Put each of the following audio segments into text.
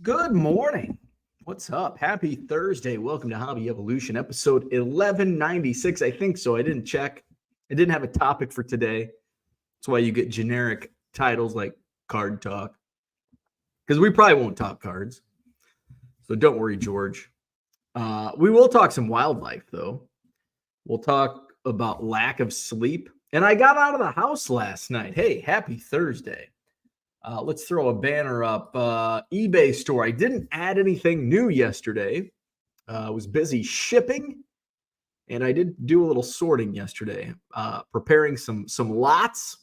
Good morning. What's up? Happy Thursday. Welcome to Hobby Evolution, episode 1196. I think so. I didn't check. I didn't have a topic for today. That's why you get generic titles like Card Talk, because we probably won't talk cards. So don't worry, George. We will talk some wildlife, though. We'll talk about lack of sleep. And I got out of the house last night. Hey, happy Thursday. Let's throw a banner up. eBay store. I didn't add anything new yesterday. I was busy shipping, and I did do a little sorting yesterday, preparing some lots.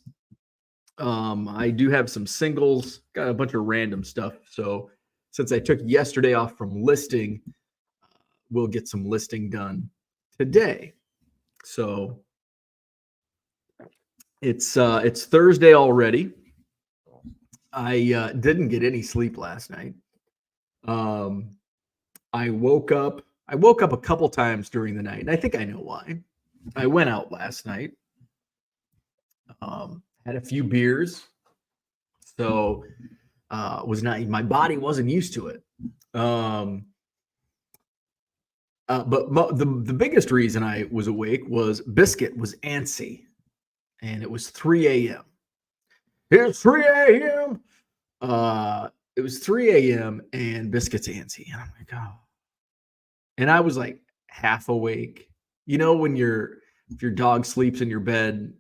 I do have some singles, got a bunch of random stuff. So since I took yesterday off from listing, we'll get some listing done today. So it's Thursday already. I didn't get any sleep last night. I woke up a couple times during the night, and I think I know why. I went out last night. Had a few beers, so was not my body wasn't used to it. But the biggest reason I was awake was Biscuit was antsy, and it was 3 a.m. It's 3 a.m. It was 3 a.m. and Biscuit's antsy. And I'm like, oh. And I was like half awake. You know, when if your dog sleeps in your bed,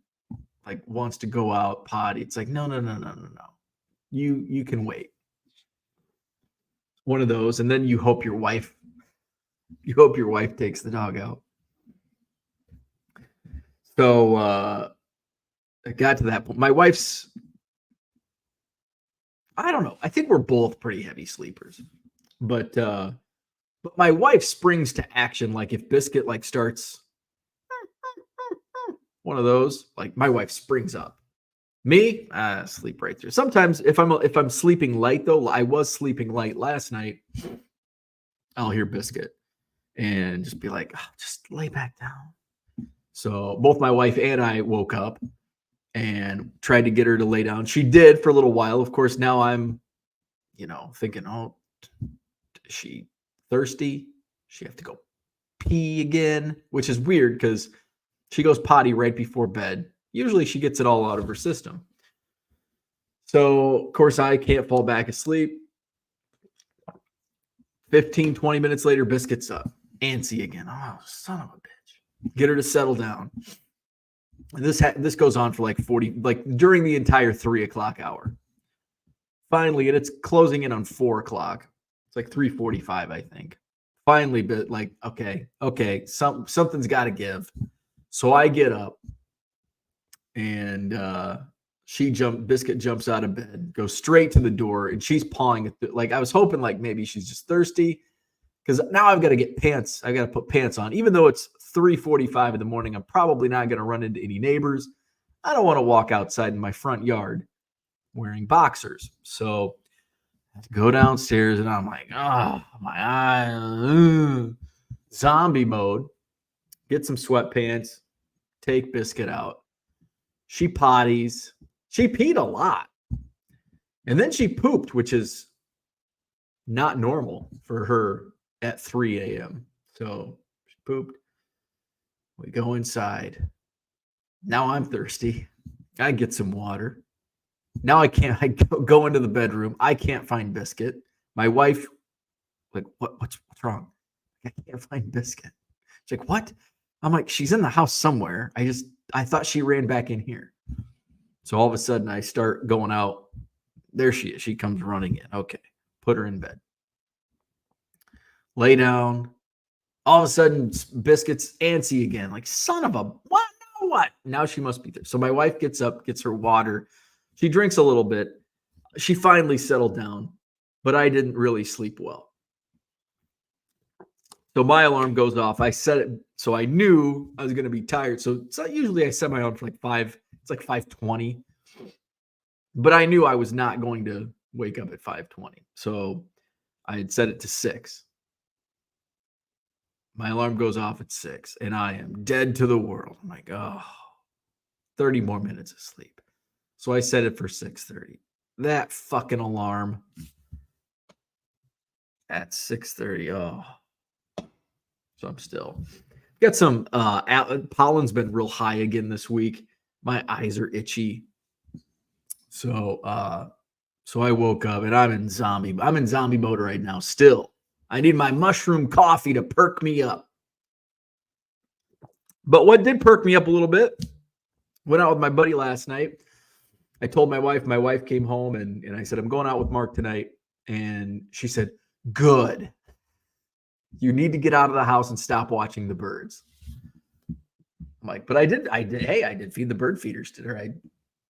like wants to go out potty, it's like, no. You can wait. One of those. And then you hope your wife takes the dog out. So I got to that point. My wife's, I don't know. I think we're both pretty heavy sleepers, but my wife springs to action. Like if Biscuit like starts one of those, like my wife springs up. Me, sleep right through. Sometimes if I'm sleeping light though, I was sleeping light last night. I'll hear Biscuit and just be like, oh, just lay back down. So both my wife and I woke up and tried to get her to lay down. She did for a little while. Of course, now I'm, thinking, oh, is she thirsty? She have to go pee again, which is weird because she goes potty right before bed. Usually she gets it all out of her system. So, of course, I can't fall back asleep. 15, 20 minutes later, Biscuit's up. Antsy again. Oh, son of a bitch. Get her to settle down. This goes on for like 40, like during the entire 3 o'clock hour. Finally, and it's closing in on 4 o'clock. It's like 3:45, I think. Finally, but like, okay, something's got to give. So I get up, and Biscuit jumps out of bed, goes straight to the door, and she's pawing at like I was hoping like maybe she's just thirsty. Because now I've got to get pants. I got to put pants on. Even though it's 3:45 in the morning, I'm probably not going to run into any neighbors. I don't want to walk outside in my front yard wearing boxers. So I have to go downstairs, and I'm like, oh, my eyes. Zombie mode. Get some sweatpants. Take Biscuit out. She potties. She peed a lot. And then she pooped, which is not normal for her at 3 a.m. So she pooped. We go inside. Now I'm thirsty. I get some water. Now I go into the bedroom. I can't find Biscuit. My wife, like, what's wrong? I can't find Biscuit. She's like, what? I'm like, she's in the house somewhere. I thought she ran back in here. So all of a sudden I start going out. There she is. She comes running in. Okay. Put her in bed. Lay down. All of a sudden, Biscuit's antsy again. Like, son of a what? No, what? Now she must be there. So my wife gets up, gets her water. She drinks a little bit. She finally settled down, but I didn't really sleep well. So my alarm goes off. I set it so I knew I was going to be tired. So usually I set my alarm for like 5. It's like 5:20. But I knew I was not going to wake up at 5:20. So I had set it to 6. My alarm goes off at 6, and I am dead to the world. I'm like, oh, 30 more minutes of sleep. So I set it for 6:30. That fucking alarm at 6:30. Oh, so I'm still got some pollen's been real high again this week. My eyes are itchy. So I woke up and I'm in zombie mode right now still. I need my mushroom coffee to perk me up. But what did perk me up a little bit, went out with my buddy last night. I told my wife came home and I said, I'm going out with Mark tonight. And she said, good. You need to get out of the house and stop watching the birds. I'm like, but I did feed the bird feeders today. I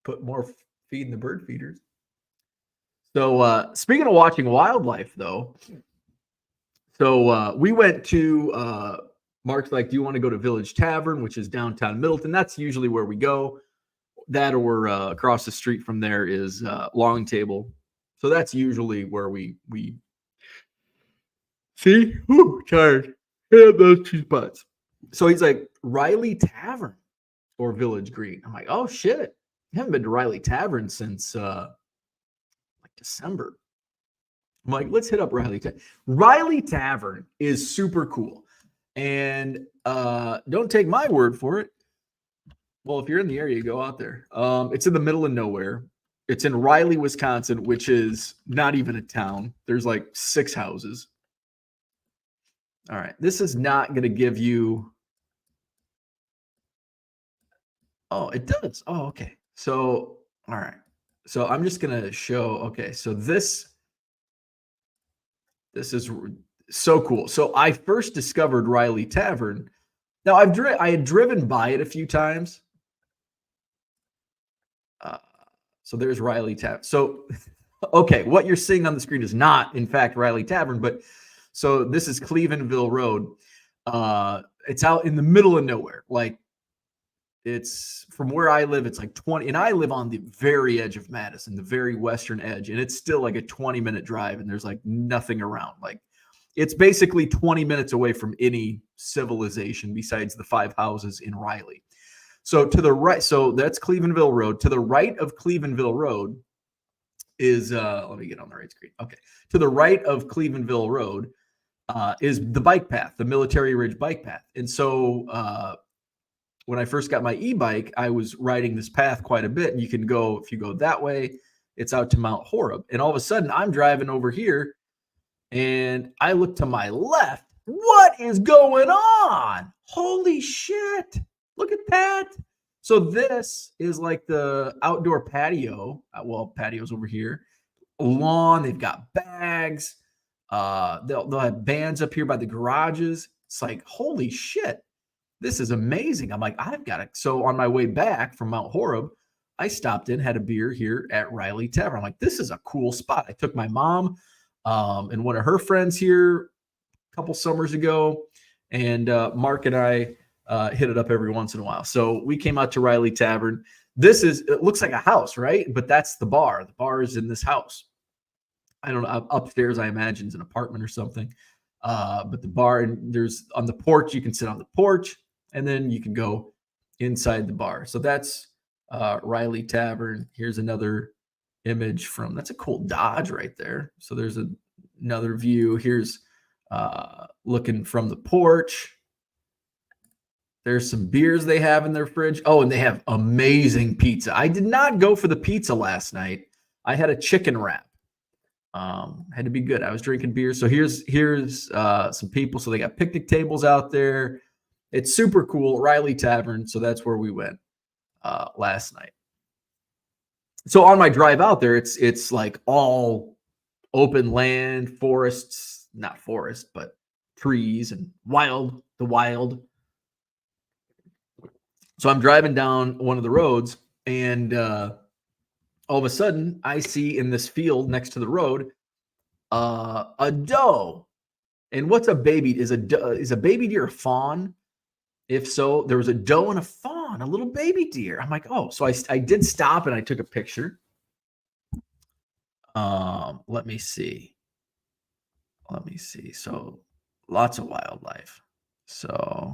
put more feed in the bird feeders. So speaking of watching wildlife though, so we went to Mark's like, do you want to go to Village Tavern, which is downtown Middleton? That's usually where we go. That or across the street from there is Long Table. So that's usually where we see. Ooh, tired. Yeah, those two spots. So he's like, Riley Tavern or Village Green. I'm like, oh shit. I haven't been to Riley Tavern since like December. I'm like, let's hit up Riley Tavern. Riley Tavern is super cool. And don't take my word for it. Well, if you're in the area, go out there. It's in the middle of nowhere. It's in Riley, Wisconsin, which is not even a town. There's like 6 houses. All right. This is not going to give you. Oh, it does. Oh, okay. So, all right. So I'm just going to show. Okay. So this is so cool. So I first discovered Riley Tavern. Now I had driven by it a few times. So there's Riley Tavern. So, okay, what you're seeing on the screen is not, in fact, Riley Tavern, but so this is Clevelandville Road. It's out in the middle of nowhere. Like it's from where I live, it's like 20, and I live on the very edge of Madison, the very western edge, and it's still like a 20-minute drive, and there's like nothing around. Like it's basically 20 minutes away from any civilization besides the 5 houses in Riley. So to the right, so that's Clevelandville Road. To the right of Clevelandville Road is let me get on the right screen. Okay. To the right of Clevelandville Road is the bike path, the Military Ridge bike path. And so when I first got my e-bike, I was riding this path quite a bit. And you can go, if you go that way, it's out to Mount Horeb. And all of a sudden I'm driving over here and I look to my left. What is going on? Holy shit. Look at that. So this is like the outdoor patio. Well, patio's over here. Lawn. They've got bags. They'll have bands up here by the garages. It's like, holy shit. This is amazing. I'm like, I've got it. So on my way back from Mount Horeb, I stopped in, had a beer here at Riley Tavern. I'm like, this is a cool spot. I took my mom and one of her friends here a couple summers ago. And Mark and I hit it up every once in a while. So we came out to Riley Tavern. It looks like a house, right? But that's the bar. The bar is in this house. I don't know. Upstairs, I imagine, is an apartment or something. But the bar, and there's on the porch, you can sit on the porch, and then you can go inside the bar. So that's Riley Tavern. Here's another image from, that's a cool Dodge right there. So there's another view. Here's looking from the porch. There's some beers they have in their fridge. Oh, and they have amazing pizza. I did not go for the pizza last night. I had a chicken wrap. Had to be good. I was drinking beer. So here's some people. So they got picnic tables out there. It's super cool. Riley Tavern. So that's where we went last night. So on my drive out there, it's like all open land, forests, not forest, but trees and the wild. So I'm driving down one of the roads, and all of a sudden, I see in this field next to the road a doe. And what's a baby? Is a baby deer a fawn? If so, there was a doe and a fawn, a little baby deer. I'm like, oh, so I did stop and I took a picture. Let me see. So lots of wildlife. So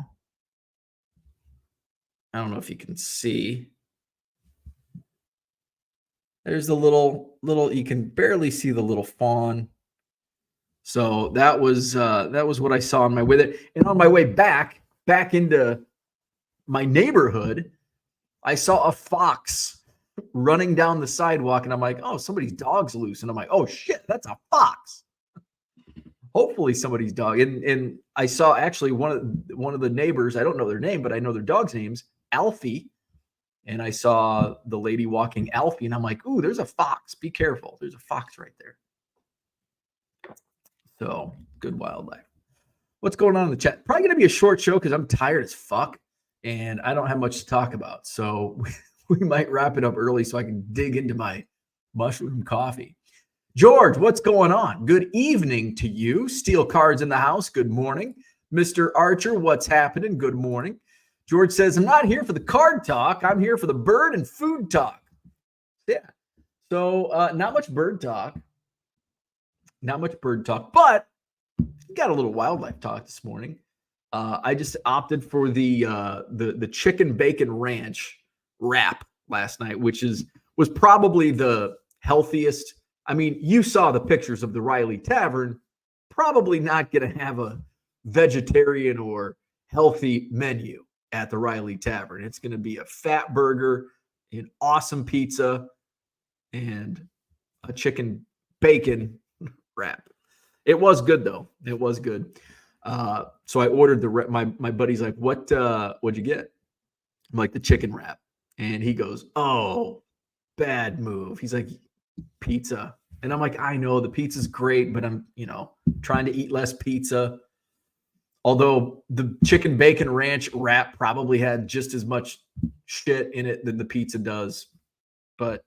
I don't know if you can see. There's the little, you can barely see the little fawn. So that was what I saw on my way there. And on my way back into my neighborhood, I saw a fox running down the sidewalk, and I'm like, oh, somebody's dog's loose. And I'm like, oh shit, that's a fox. Hopefully somebody's dog. And I saw actually one of the neighbors, I don't know their name, but I know their dog's name's Alfie. And I saw the lady walking Alfie, and I'm like, ooh, there's a fox. Be careful. There's a fox right there. So good wildlife. What's going on in the chat? Probably going to be a short show because I'm tired as fuck and I don't have much to talk about. So we might wrap it up early so I can dig into my mushroom coffee. George, what's going on? Good evening to you. Steel Cards in the house. Good morning. Mr. Archer, what's happening? Good morning. George says, I'm not here for the card talk. I'm here for the bird and food talk. Yeah. So not much bird talk. Not much bird talk, but got a little wildlife talk this morning. I just opted for the chicken bacon ranch wrap last night, which was probably the healthiest. I mean, you saw the pictures of the Riley Tavern. Probably not going to have a vegetarian or healthy menu at the Riley Tavern. It's going to be a fat burger, an awesome pizza, and a chicken bacon wrap. It was good though. It was good. So I ordered my buddy's like, what'd you get? I'm like, the chicken wrap. And he goes, oh, bad move. He's like, pizza. And I'm like, I know the pizza's great, but I'm, trying to eat less pizza. Although the chicken bacon ranch wrap probably had just as much shit in it than the pizza does. But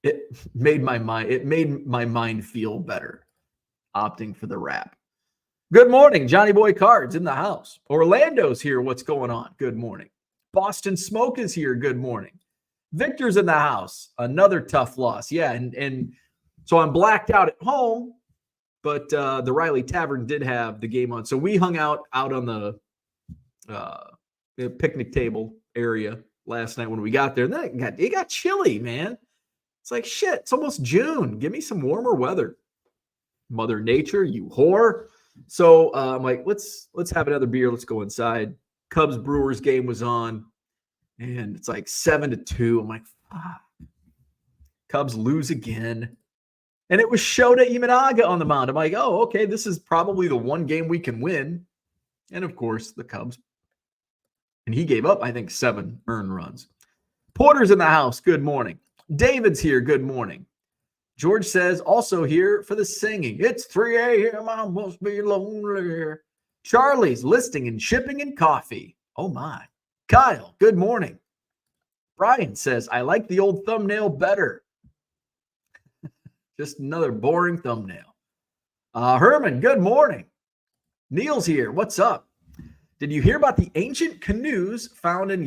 it made my mind feel better opting for the wrap. Good morning, Johnny Boy Cards in the house. Orlando's here. What's going on? Good morning. Boston Smoke is here. Good morning. Victor's in the house. Another tough loss. Yeah, and so I'm blacked out at home, but the Riley Tavern did have the game on. So we hung out on the picnic table area last night when we got there. And then it got chilly, man. It's like, shit, it's almost June. Give me some warmer weather. Mother Nature, you whore. So I'm like, let's have another beer. Let's go inside. Cubs Brewers game was on, and it's like 7-2. I'm like, fuck. Cubs lose again. And it was Shota Imanaga on the mound. I'm like, oh, okay, this is probably the one game we can win. And of course, the Cubs. And he gave up, I think, 7 earned runs. Porter's in the house. Good morning. David's here. Good morning. George says, also here for the singing. It's 3 a.m. I must be lonely. Charlie's listing and shipping and coffee. Oh, my. Kyle, good morning. Brian says, I like the old thumbnail better. Just another boring thumbnail. Herman, good morning. Neil's here. What's up? Did you hear about the ancient canoes found in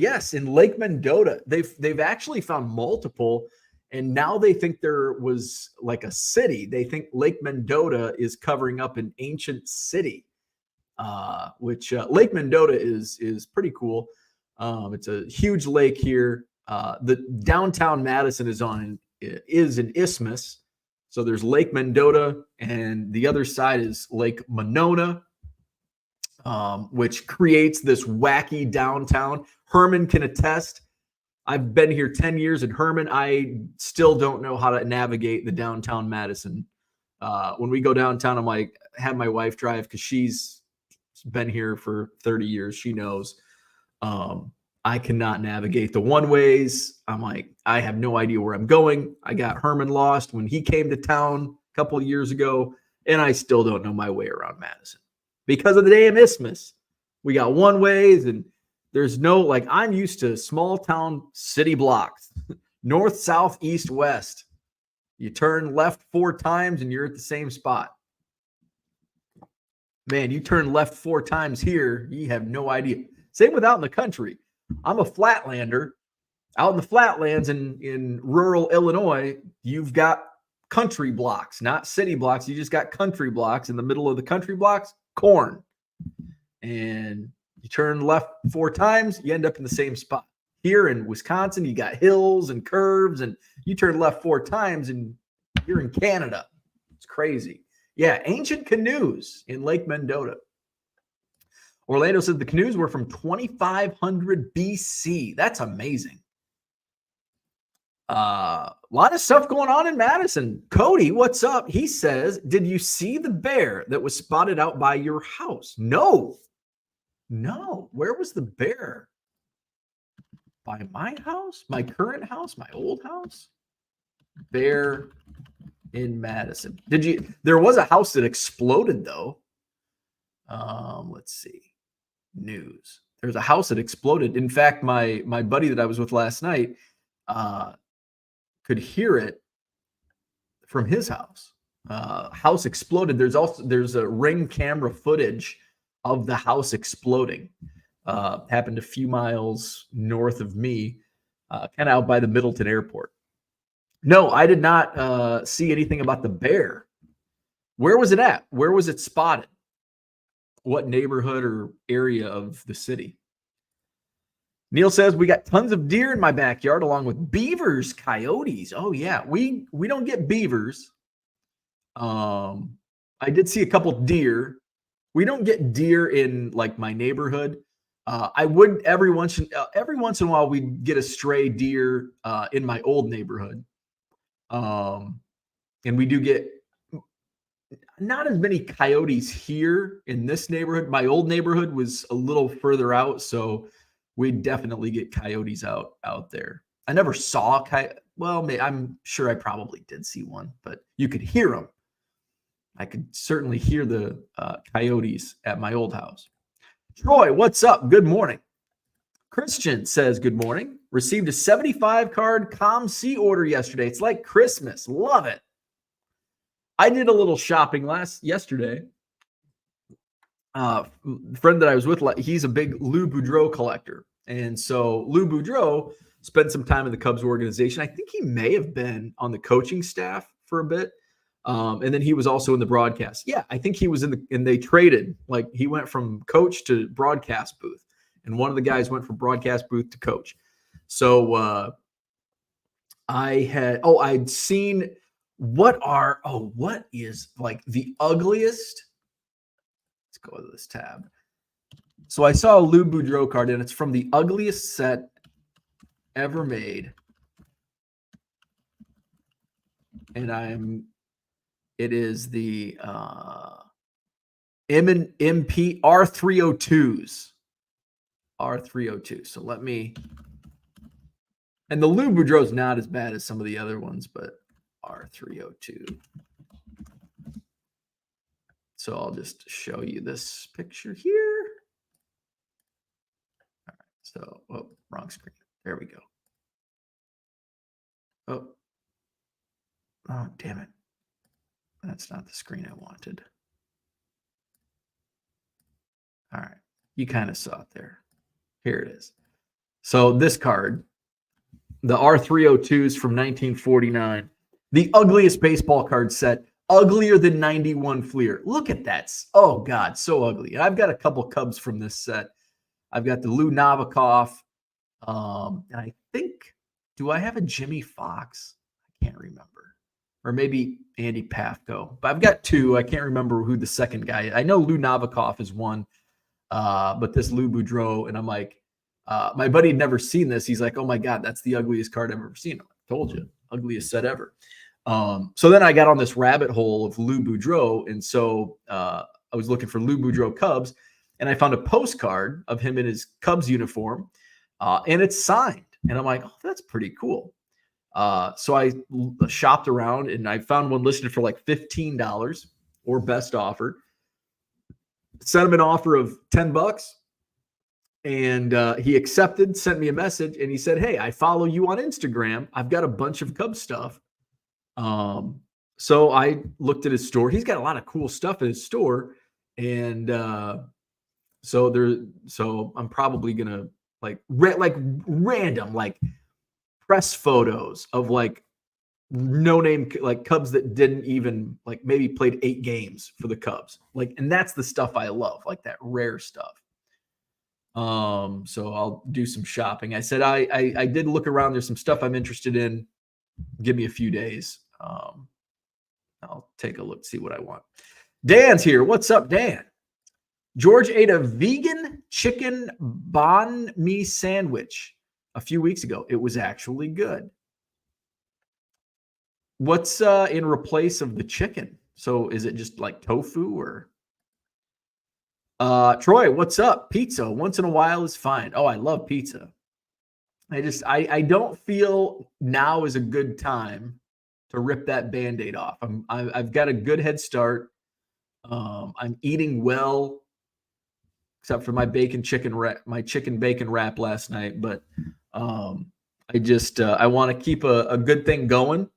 Lake Mendota? They've actually found multiple, and now they think there was like a city. They think Lake Mendota is covering up an ancient city, which Lake Mendota is pretty cool. It's a huge lake here. The downtown Madison is an isthmus. So there's Lake Mendota, and the other side is Lake Monona, which creates this wacky downtown. Herman can attest. I've been here 10 years at Herman. I still don't know how to navigate the downtown Madison. When we go downtown, I'm like, have my wife drive because she's been here for 30 years. She knows. I cannot navigate the one-ways. I'm like, I have no idea where I'm going. I got Herman lost when he came to town a couple of years ago, and I still don't know my way around Madison because of the damn isthmus. We got one-ways, and there's no, like, I'm used to small-town city blocks, north, south, east, west. You turn left 4 times, and you're at the same spot. Man, you turn left 4 times here, you have no idea. Same with out in the country. I'm a flatlander. Out in the flatlands in rural Illinois, you've got country blocks, not city blocks. You just got country blocks. In the middle of the country blocks, corn. And you turn left 4 times, you end up in the same spot. Here in Wisconsin, you got hills and curves, and you turn left 4 times, and you're in Canada. It's crazy. Yeah, ancient canoes in Lake Mendota. Orlando said the canoes were from 2500 BC. That's amazing. A lot of stuff going on in Madison. Cody, what's up? He says, did you see the bear that was spotted out by your house? No. Where was the bear? By my house? My current house? My old house? Bear in Madison. There was a house that exploded though. Let's see. News. There's a house that exploded. In fact, my buddy that I was with last night could hear it from his house. House exploded. There's a Ring camera footage of the house exploding. Happened a few miles north of me, kind of out by the Middleton Airport. No, I did not see anything about the bear. Where was it at? Where was it spotted? What neighborhood or area of the city? Neil says, we got tons of deer in my backyard along with beavers, coyotes. Oh, yeah. We don't get beavers. I did see a couple deer. We don't get deer in like my neighborhood. I would every once in a while we'd get a stray deer in my old neighborhood. And we do get not as many coyotes here in this neighborhood. My old neighborhood was a little further out, so we definitely get coyotes out there. I never saw a coyote. Well, I'm sure I probably did see one, but you could hear them. I could certainly hear the coyotes at my old house. Troy, what's up? Good morning. Christian says, good morning. Received a 75 card ComC order yesterday. It's like Christmas. Love it. I did a little shopping yesterday. Friend that I was with, he's a big Lou Boudreau collector. And so Lou Boudreau spent some time in the Cubs organization. I think he may have been on the coaching staff for a bit. And then he was also in the broadcast. Yeah, I think he was and they traded. Like he went from coach to broadcast booth. And one of the guys went from broadcast booth to coach. So I'd seen what is like the ugliest. Let's go to this tab. So I saw a Lou Boudreau card, and it's from the ugliest set ever made. And it is the MP R302s. R302. So and the Lou Boudreau is not as bad as some of the other ones, but R302. So I'll just show you this picture here. All right. So, wrong screen. There we go. Oh, damn it. That's not the screen I wanted. All right. You kind of saw it there. Here it is. So this card, the R302s from 1949, the ugliest baseball card set, uglier than 91 Fleer. Look at that. Oh, God, so ugly. And I've got a couple Cubs from this set. I've got the Lou Nabokov. And I think, do I have a Jimmy Fox? I can't remember. Or maybe Andy Pafko. But I've got two. I can't remember who the second guy is. I know Lou Nabokov is one. But this Lou Boudreau, and I'm like, my buddy had never seen this. He's like, oh my God, that's the ugliest card I've ever seen. I told you, ugliest set ever. So then I got on this rabbit hole of Lou Boudreau. And so I was looking for Lou Boudreau Cubs, and I found a postcard of him in his Cubs uniform, and it's signed. And I'm like, oh, that's pretty cool. So I shopped around, and I found one listed for like $15 or best offer. Sent him an offer of $10, and he accepted, sent me a message, and he said, hey, I follow you on Instagram. I've got a bunch of Cubs stuff. So I looked at his store. He's got a lot of cool stuff at his store. And so I'm probably going to like random, like press photos of like no name, like Cubs that didn't even like maybe played 8 games for the Cubs. Like, and that's the stuff I love, like that rare stuff. So I'll do some shopping. I said, I did look around. There's some stuff I'm interested in. Give me a few days. I'll take a look, see what I want. Dan's here. What's up, Dan? George ate a vegan chicken banh mi sandwich a few weeks ago. It was actually good. What's in replace of the chicken? So is it just like tofu or? Troy, what's up? Pizza once in a while is fine. Oh, I love pizza. I don't feel now is a good time to rip that Band-Aid off. I've got a good head start. I'm eating well, except for my chicken bacon wrap last night. But I want to keep a good thing going,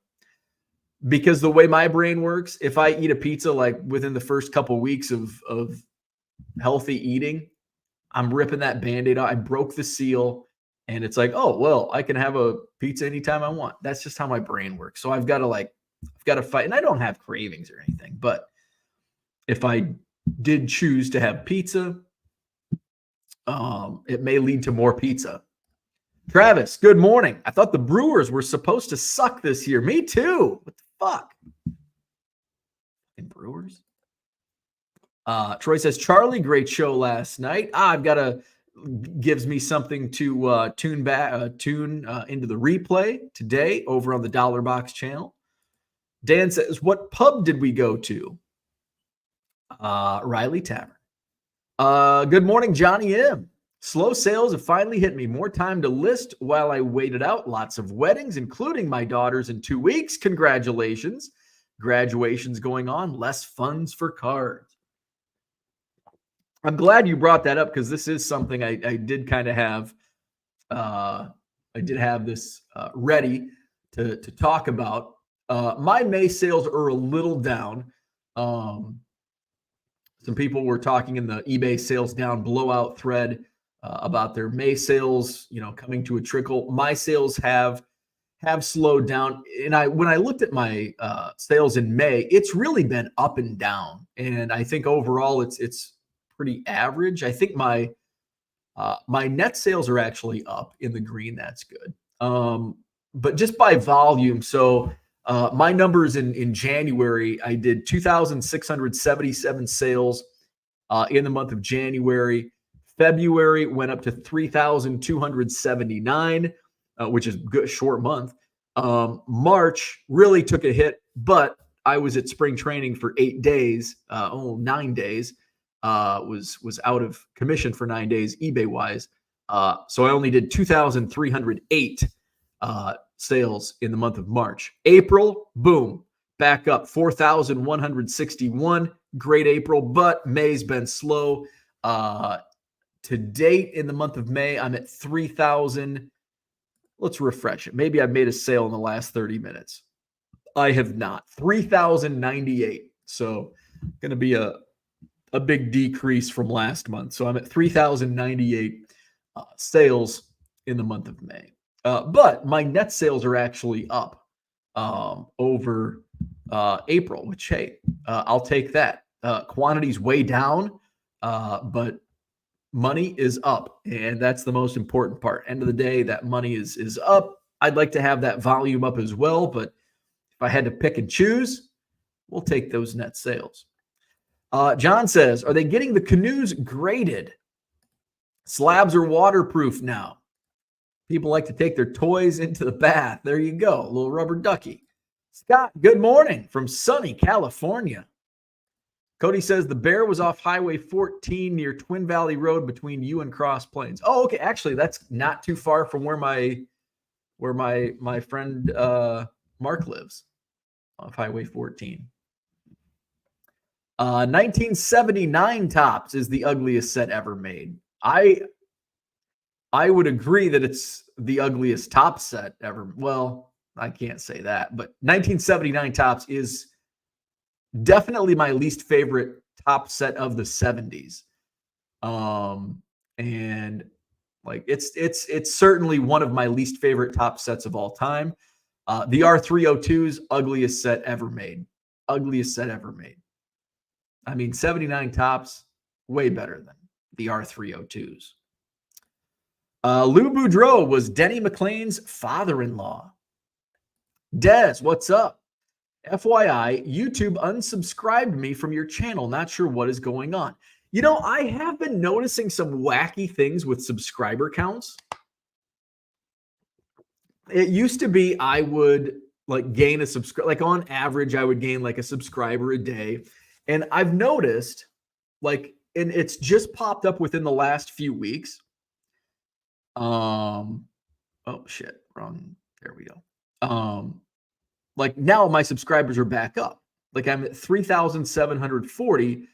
because the way my brain works, if I eat a pizza like within the first couple weeks of healthy eating, I'm ripping that Band-Aid off. I broke the seal, and it's like, oh, well, I can have a pizza anytime I want. That's just how my brain works. So I've got to fight. And I don't have cravings or anything, but if I did choose to have pizza, it may lead to more pizza. Travis, good morning. I thought the Brewers were supposed to suck this year. Me too. What the fuck? Brewers? Troy says, Charlie, great show last night. Gives me something to tune into the replay today over on the Dollar Box channel. Dan says, what pub did we go to? Riley Tavern. Good morning, Johnny M. Slow sales have finally hit me. More time to list while I waited out. Lots of weddings, including my daughter's in 2 weeks. Congratulations. Graduation's going on. Less funds for cards. I'm glad you brought that up, because this is something I did kind of have. I did have this ready to talk about. My May sales are a little down. Some people were talking in the eBay sales down blowout thread about their May sales, coming to a trickle. My sales have slowed down, and when I looked at my sales in May, it's really been up and down, and I think overall it's pretty average. I think my net sales are actually up in the green. That's good, but just by volume. So my numbers in January, I did 2,677 sales in the month of January. February went up to 3,279, which is good, short month. March really took a hit, but I was at spring training for 9 days. Was out of commission for 9 days, eBay wise. So I only did 2,308 sales in the month of March. April, boom, back up 4,161. Great April, but May's been slow. To date in the month of May, I'm at 3,000. Let's refresh it. Maybe I've made a sale in the last 30 minutes. I have not. 3,098. So going to be a big decrease from last month. So I'm at 3,098 sales in the month of May. But my net sales are actually up over April, which, hey, I'll take that. Quantity's way down, but money is up, and that's the most important part. End of the day, that money is up. I'd like to have that volume up as well, but if I had to pick and choose, we'll take those net sales. John says, are they getting the canoes graded? Slabs are waterproof now. People like to take their toys into the bath. There you go, a little rubber ducky. Scott, good morning from sunny California. Cody says the bear was off Highway 14 near Twin Valley Road between you and Cross Plains. Oh, okay. Actually, that's not too far from where my friend Mark lives, off Highway 14. 1979 Topps is the ugliest set ever made. I would agree that it's the ugliest Topps set ever. Well, I can't say that, but 1979 Topps is definitely my least favorite Topps set of the 70s. And like it's certainly one of my least favorite Topps sets of all time. The R302's ugliest set ever made. Ugliest set ever made. I mean, 79 Topps, way better than the R302's. Lou Boudreau was Denny McClain's father-in-law. Dez, what's up? FYI, YouTube unsubscribed me from your channel. Not sure what is going on. You know, I have been noticing some wacky things with subscriber counts. It used to be I would like gain a subscriber, like on average, I would gain like a subscriber a day. And I've noticed like, and it's just popped up within the last few weeks. Oh shit, wrong. There we go. Like now my subscribers are back up. Like I'm at 3,740,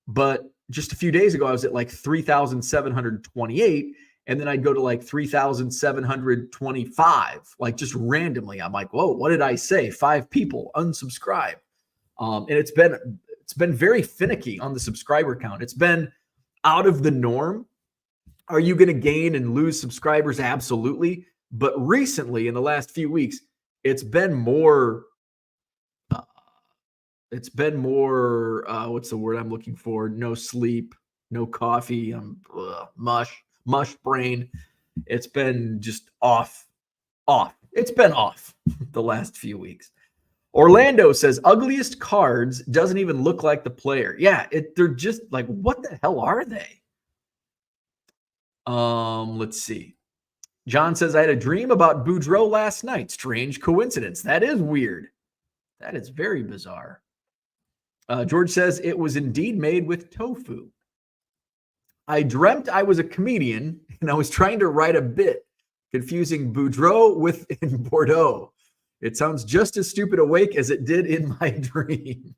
but just a few days ago I was at like 3,728, and then I'd go to like 3,725, like just randomly. I'm like, whoa, what did I say? 5 people unsubscribe. And it's been very finicky on the subscriber count. It's been out of the norm. Are you going to gain and lose subscribers? Absolutely. But recently, in the last few weeks, it's been more. What's the word I'm looking for? No sleep, no coffee. Mush brain. It's been just off. It's been off the last few weeks. Orlando says ugliest cards doesn't even look like the player. Yeah, they're just like, what the hell are they? Let's see. John says, I had a dream about Boudreaux last night. Strange coincidence. That is weird. That is very bizarre. George says, it was indeed made with tofu. I dreamt I was a comedian and I was trying to write a bit confusing Boudreaux with in Bordeaux. It sounds just as stupid awake as it did in my dream.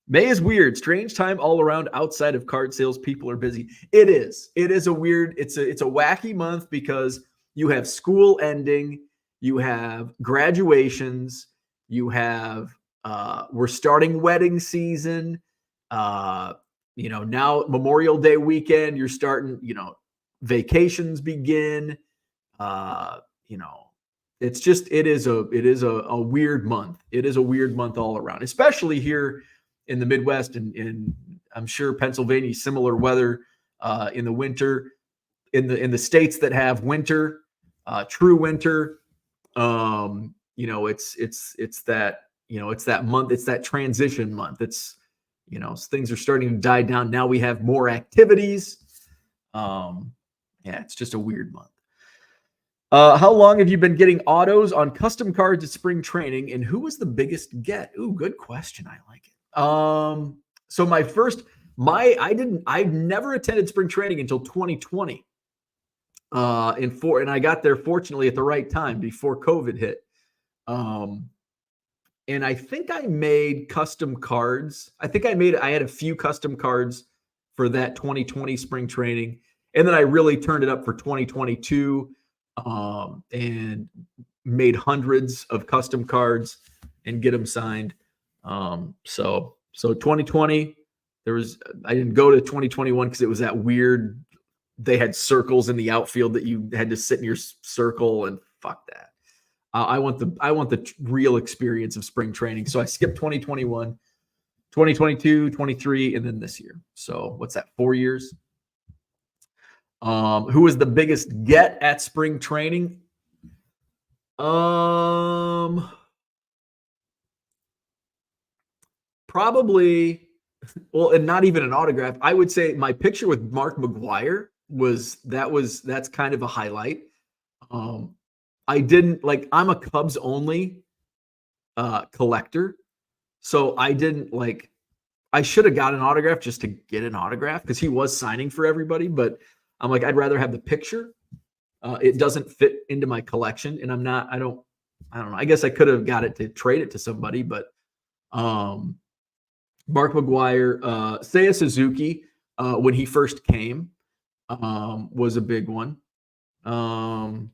May is weird. Strange time all around outside of card sales. People are busy. It is. It is a weird, it's a wacky month because you have school ending, you have graduations, you have we're starting wedding season. Now Memorial Day weekend, you're starting, vacations begin. It is a weird month. It is a weird month all around, especially here in the Midwest, and I'm sure Pennsylvania, similar weather in the winter, in the states that have winter, true winter. It's that month. It's that transition month. It's things are starting to die down. Now we have more activities. It's just a weird month. How long have you been getting autos on custom cards at spring training, and who was the biggest get? Ooh, good question. I like it. So I've never attended spring training until 2020. And I got there fortunately at the right time before COVID hit. And I think I made custom cards. I had a few custom cards for that 2020 spring training. And then I really turned it up for 2022, and made hundreds of custom cards and get them signed. So 2020, I didn't go to 2021 because it was that weird, they had circles in the outfield that you had to sit in your circle, and fuck that. I want the real experience of spring training. So I skipped 2021, 2022, 23, and then this year. So what's that? 4 years. Who was the biggest get at spring training? Probably, well, and not even an autograph. I would say my picture with Mark McGwire that's kind of a highlight. I'm a Cubs only collector. So I should have got an autograph just to get an autograph because he was signing for everybody, but I'm like, I'd rather have the picture. It doesn't fit into my collection, and I don't know. I guess I could have got it to trade it to somebody, but Mark McGwire, Seiya Suzuki, when he first came, was a big one. I'm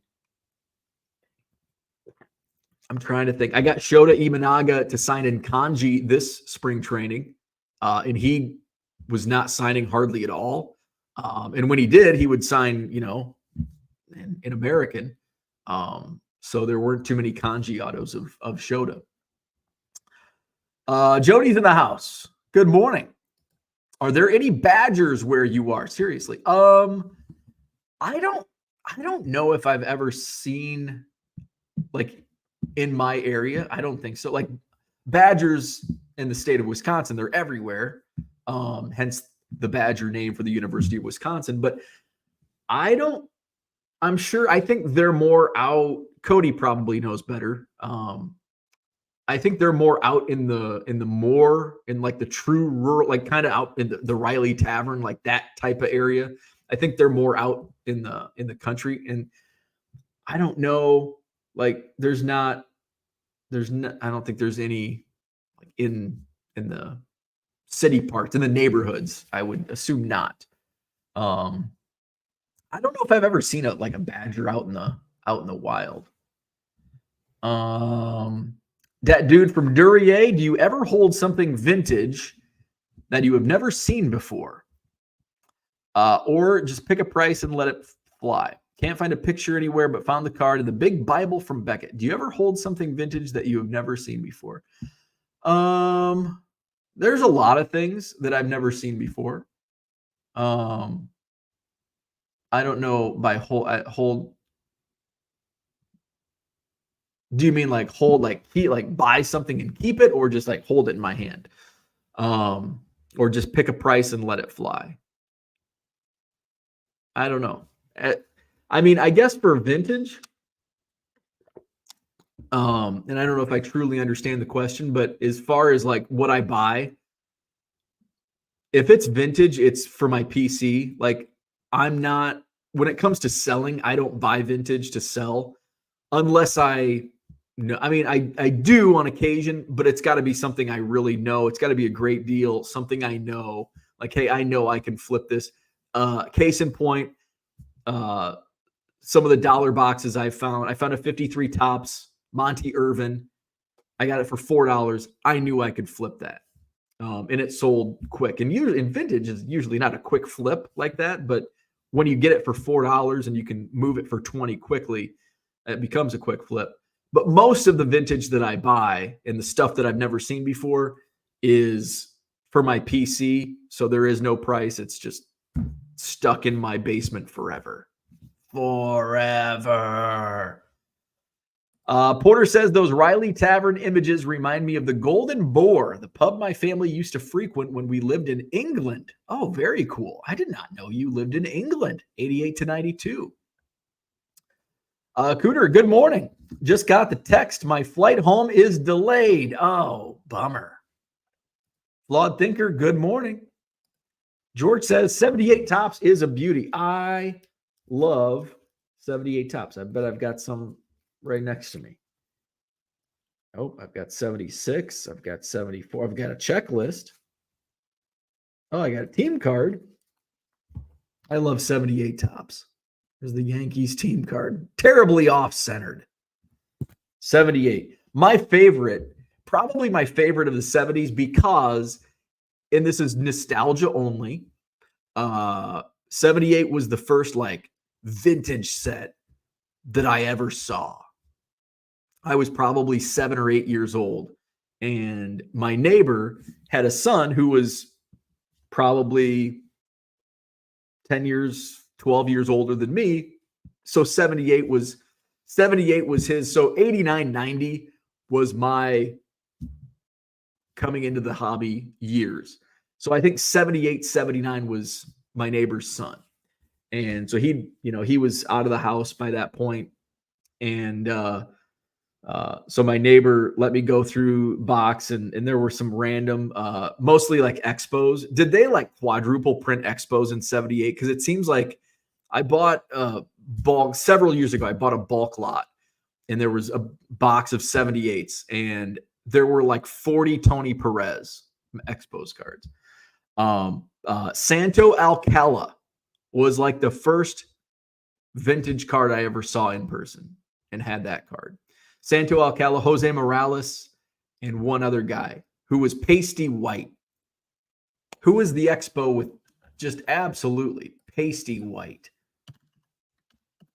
trying to think. I got Shota Imanaga to sign in kanji this spring training, and he was not signing hardly at all. And when he did, he would sign, in American. So there weren't too many kanji autos of Shota. Jody's in the house. Good morning. Are there any Badgers where you are? Seriously. I don't know if I've ever seen in my area. I don't think so. Like Badgers in the state of Wisconsin, they're everywhere. Hence the Badger name for the University of Wisconsin. But I'm sure, I think they're more out. Cody probably knows better. I think they're more out in like the true rural, like kind of out in the Riley Tavern, like that type of area. I think they're more out in the country. And I don't know, like I don't think there's any like in the city parks, in the neighborhoods. I would assume not. I don't know if I've ever seen a badger out in the wild. That dude from Duryea, do you ever hold something vintage that you have never seen before? Or just pick a price and let it fly. Can't find a picture anywhere, but found the card in the big Bible from Beckett. Do you ever hold something vintage that you have never seen before? There's a lot of things that I've never seen before. I don't know by hold. Do you mean like hold, like keep, like buy something and keep it, or just like hold it in my hand? Or just pick a price and let it fly? I don't know. I mean, I guess for vintage, and I don't know if I truly understand the question, but as far as like what I buy, if it's vintage, it's for my PC. Like when it comes to selling, I don't buy vintage to sell unless I mean, I do on occasion, but it's got to be something I really know. It's got to be a great deal, something I know. Like, hey, I know I can flip this. Case in point, some of the dollar boxes I found a 53 Topps Monty Irvin. I got it for $4. I knew I could flip that. And it sold quick. And usually in vintage is usually not a quick flip like that, but when you get it for $4 and you can move it for 20 quickly, it becomes a quick flip. But most of the vintage that I buy and the stuff that I've never seen before is for my PC. So there is no price. It's just stuck in my basement forever. Forever. Porter says those Riley Tavern images remind me of the Golden Boar, the pub my family used to frequent when we lived in England. Oh, very cool. I did not know you lived in England, 88 to 92. Cooter, good morning. Just got the text. My flight home is delayed. Oh, bummer. Flawed Thinker, good morning. George says 78 Topps is a beauty. I love 78 Topps. I bet I've got some right next to me. Oh, I've got 76. I've got 74. I've got a checklist. Oh, I got a team card. I love 78 Topps. There's the Yankees team card. Terribly off-centered. 78. My favorite, probably my favorite of the 70s because, and this is nostalgia only, 78 was the first like vintage set that I ever saw. I was probably 7 or 8 years old, and my neighbor had a son who was probably 10 years, 12 years older than me. So 78 was his. So 89, 90 was my coming into the hobby years. So I think 78, 79 was my neighbor's son. And so he was out of the house by that point. And so my neighbor let me go through box, and there were some random, mostly like expos. Did they like quadruple print expos in 78? Because it seems like I bought several years ago. I bought a bulk lot, and there was a box of 78s, and there were like 40 Tony Perez expos cards. Santo Alcala was like the first vintage card I ever saw in person, and had that card. Santo Alcala, Jose Morales, and one other guy who was pasty white. Who was the expo with just absolutely pasty white?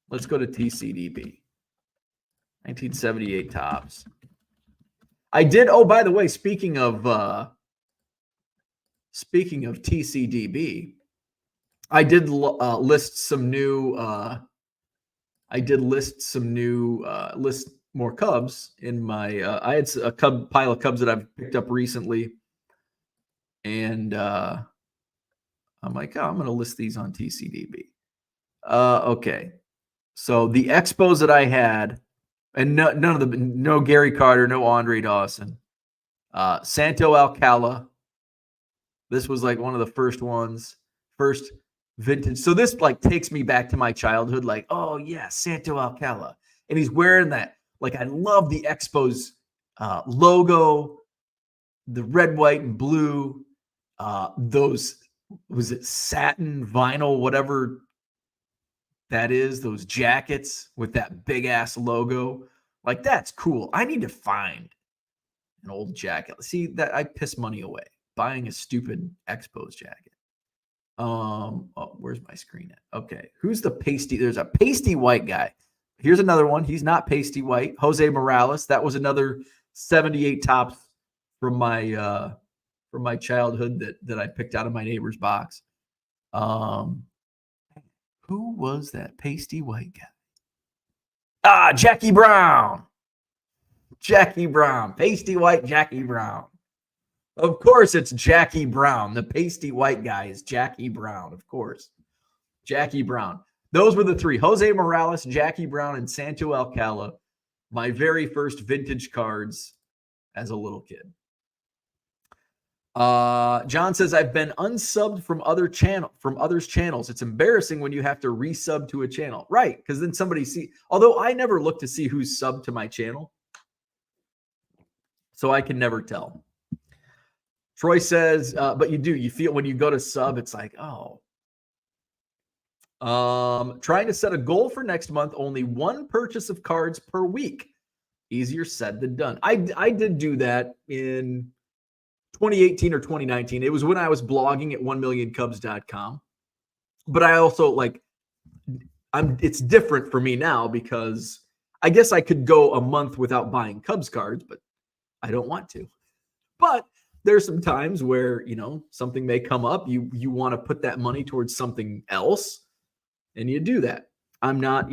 Let's go to TCDB. 1978 Topps. I did. Oh, by the way, speaking of TCDB, I did list some new. more Cubs in my. I had a pile of Cubs that I've picked up recently, and I'm like, oh, I'm going to list these on TCDB. Okay, so the Expos that I had, and no Gary Carter, no Andre Dawson, Santo Alcala. This was like one of the first ones, first vintage. So this like takes me back to my childhood. Like, oh yeah, Santo Alcala, and he's wearing that. Like, I love the Expos logo, the red, white, and blue. Those, was it satin, vinyl, whatever that is, those jackets with that big ass logo. Like, that's cool. I need to find an old jacket. See, that I piss money away buying a stupid Expos jacket. Oh, where's my screen at? Okay. Who's the pasty? There's a pasty white guy. Here's another one. He's not pasty white. Jose Morales. That was another 78 tops from my childhood that I picked out of my neighbor's box. Who was that pasty white guy? Jackie Brown. Jackie Brown. Pasty white Jackie Brown. Of course, it's Jackie Brown. The pasty white guy is Jackie Brown, of course. Jackie Brown. Those were the three. Jose Morales, Jackie Brown, and Santo Alcala. My very first vintage cards as a little kid. John says, I've been unsubbed from others' channels. It's embarrassing when you have to resub to a channel. Right, because then somebody although I never look to see who's subbed to my channel, so I can never tell. Troy says, but you feel when you go to sub, it's like, oh. Trying to set a goal for next month, only one purchase of cards per week. Easier said than done. I did do that in 2018 or 2019. It was when I was blogging at 1millioncubs.com. But I also it's different for me now because I guess I could go a month without buying Cubs cards, but I don't want to. But there's some times where, something may come up. You want to put that money towards something else, and you do that. I'm not,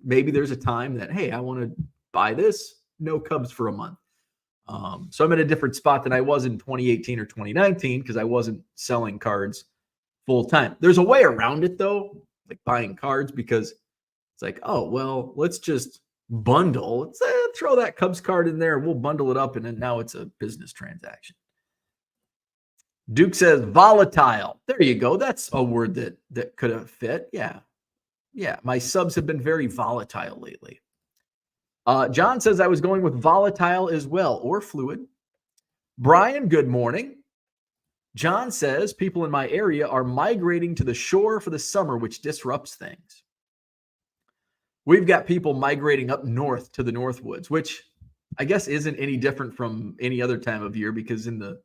maybe there's a time that, hey, I want to buy this, no Cubs for a month. So I'm in a different spot than I was in 2018 or 2019 because I wasn't selling cards full time. There's a way around it, though, like buying cards, because it's like, oh, well, let's just bundle. Let's throw that Cubs card in there. We'll bundle it up, and then now it's a business transaction. Duke says volatile. There you go. That's a word that could have fit. Yeah. My subs have been very volatile lately. John says I was going with volatile as well, or fluid. Brian, good morning. John says people in my area are migrating to the shore for the summer, which disrupts things. We've got people migrating up north to the Northwoods, which I guess isn't any different from any other time of year, because in the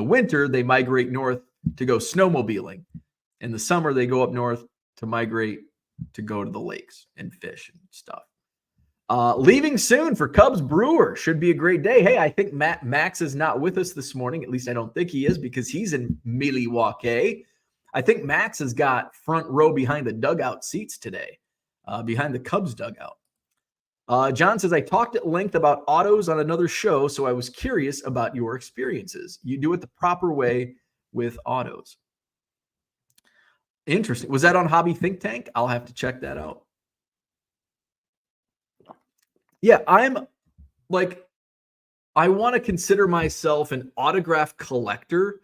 winter, they migrate north to go snowmobiling. In the summer, they go up north to migrate to go to the lakes and fish and stuff. Leaving soon for Cubs Brewer. Should be a great day. Hey, I think Max is not with us this morning. At least I don't think he is, because he's in Milwaukee. I think Max has got front row behind the dugout seats today, behind the Cubs dugout. John says, I talked at length about autos on another show, so I was curious about your experiences. You do it the proper way with autos. Interesting. Was that on Hobby Think Tank? I'll have to check that out. Yeah, I'm like, I want to consider myself an autograph collector,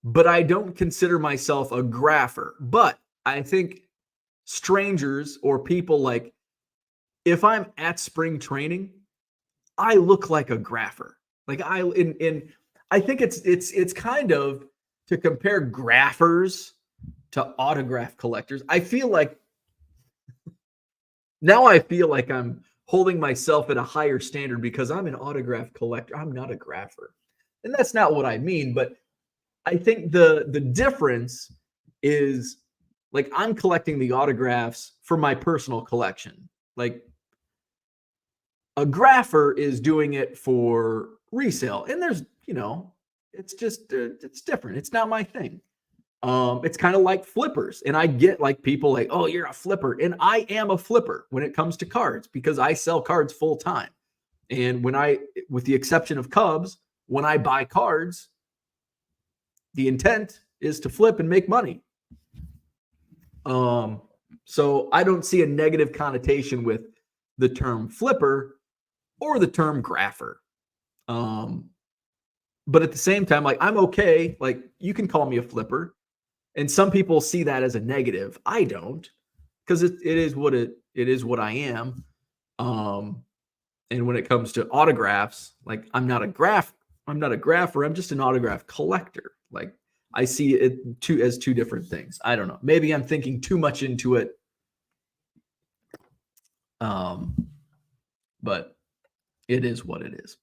but I don't consider myself a grapher. But I think strangers or people, like, if I'm at spring training, I look like a grapher. Like I think it's kind of to compare graphers to autograph collectors. I feel like I'm holding myself at a higher standard because I'm an autograph collector. I'm not a grapher. And that's not what I mean, but I think the difference is, like, I'm collecting the autographs for my personal collection. Like, a grapher is doing it for resale. And there's, it's just, it's different. It's not my thing. It's kind of like flippers. And I get like people like, oh, you're a flipper. And I am a flipper when it comes to cards because I sell cards full time. And with the exception of Cubs, when I buy cards, the intent is to flip and make money. So I don't see a negative connotation with the term flipper or the term grapher. But at the same time, like I'm okay. Like you can call me a flipper. And some people see that as a negative. I don't, because it is what I am. And when it comes to autographs, like I'm not a grapher. I'm just an autograph collector. Like I see it as two different things. I don't know. Maybe I'm thinking too much into it. But it is what it is.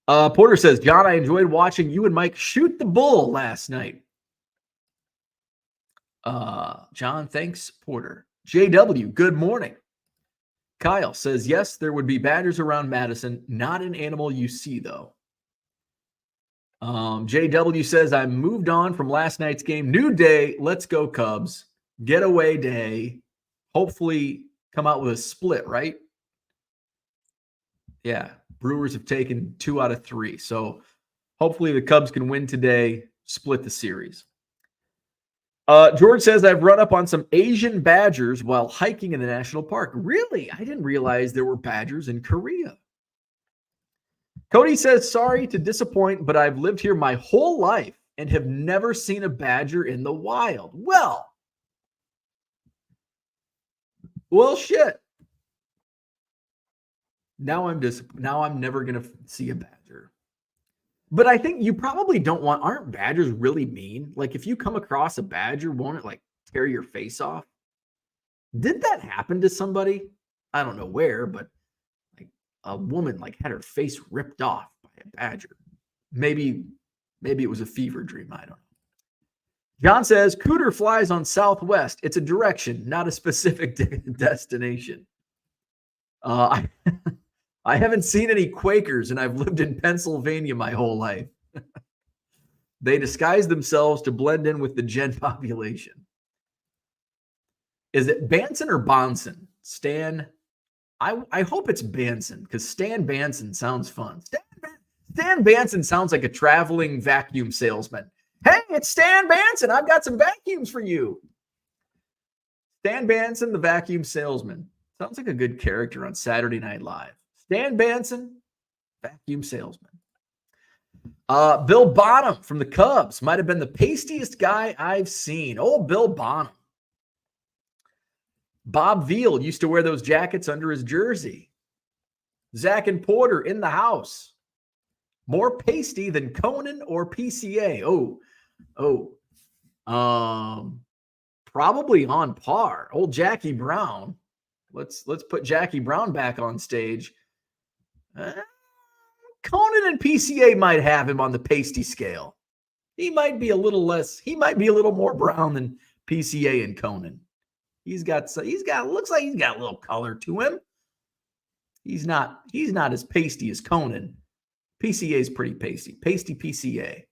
Porter says, John, I enjoyed watching you and Mike shoot the bull last night. John, thanks, Porter. JW, good morning. Kyle says, yes, there would be badgers around Madison. Not an animal you see, though. JW says, I moved on from last night's game. New day. Let's go, Cubs. Getaway day. Hopefully come out with a split, right? Yeah. Brewers have taken 2 out of 3. So hopefully the Cubs can win today, split the series. George says, I've run up on some Asian badgers while hiking in the national park. Really? I didn't realize there were badgers in Korea. Cody says, sorry to disappoint, but I've lived here my whole life and have never seen a badger in the wild. Well, shit. Now I'm never going to see a badger. But I think you probably aren't badgers really mean? Like if you come across a badger, won't it like tear your face off? Did that happen to somebody? I don't know where, but like a woman like had her face ripped off by a badger. Maybe it was a fever dream. I don't know. John says, Cooter flies on Southwest. It's a direction, not a specific destination. I haven't seen any Quakers, and I've lived in Pennsylvania my whole life. They disguise themselves to blend in with the gen population. Is it Banson or Bonson? Stan? I hope it's Banson, because Stan Banson sounds fun. Stan Banson sounds like a traveling vacuum salesman. Hey, it's Stan Banson. I've got some vacuums for you. Stan Banson, the vacuum salesman. Sounds like a good character on Saturday Night Live. Stan Banson, vacuum salesman. Bill Bonham from the Cubs might have been the pastiest guy I've seen. Oh, Bill Bonham. Bob Veal used to wear those jackets under his jersey. Zach and Porter in the house. More pasty than Conan or PCA. Probably on par. Old Jackie Brown. Let's put Jackie Brown back on stage. Conan and PCA might have him on the pasty scale. He might be a little more brown than PCA and Conan. Looks like he's got a little color to him. He's not as pasty as Conan. PCA is pretty pasty. Pasty PCA.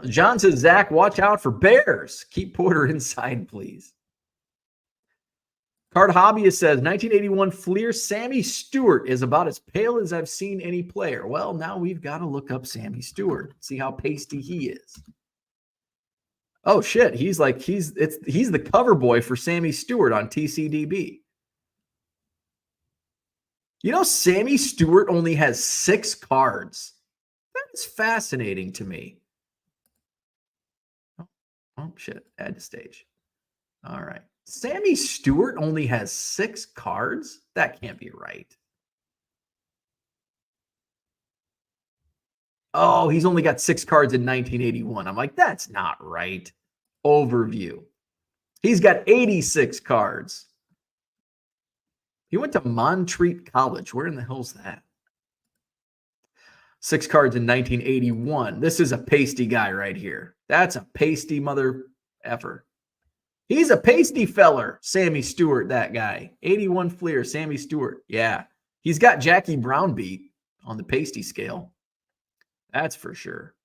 John says, Zach, watch out for bears. Keep Porter inside, please. Card Hobbyist says, 1981 Fleer Sammy Stewart is about as pale as I've seen any player. Well, now we've got to look up Sammy Stewart, see how pasty he is. Oh, shit. He's the cover boy for Sammy Stewart on TCDB. You know, Sammy Stewart only has 6 cards. That is fascinating to me. Oh, shit. Add to stage. All right. Sammy Stewart only has 6 cards? That can't be right. Oh, he's only got 6 cards in 1981. I'm like, that's not right. Overview. He's got 86 cards. He went to Montreat College. Where in the hell's that? 6 cards in 1981. This is a pasty guy right here. That's a pasty mother effer. He's a pasty feller, Sammy Stewart, that guy. 81 Fleer, Sammy Stewart. Yeah. He's got Jackie Brown beat on the pasty scale. That's for sure.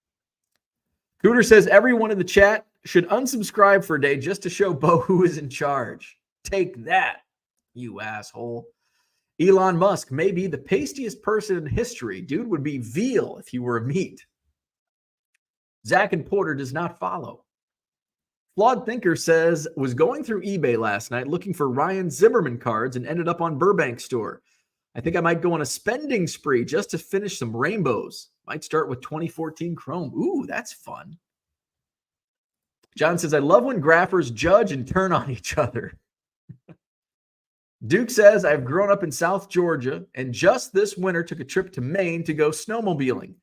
Cooter says everyone in the chat should unsubscribe for a day just to show Bo who is in charge. Take that, you asshole. Elon Musk may be the pastiest person in history. Dude would be veal if he were a meat. Zach and Porter does not follow. Flawed Thinker says, was going through eBay last night looking for Ryan Zimmerman cards and ended up on Burbank store. I think I might go on a spending spree just to finish some rainbows. Might start with 2014 Chrome. Ooh, that's fun. John says, I love when graphers judge and turn on each other. Duke says, I've grown up in South Georgia and just this winter took a trip to Maine to go snowmobiling.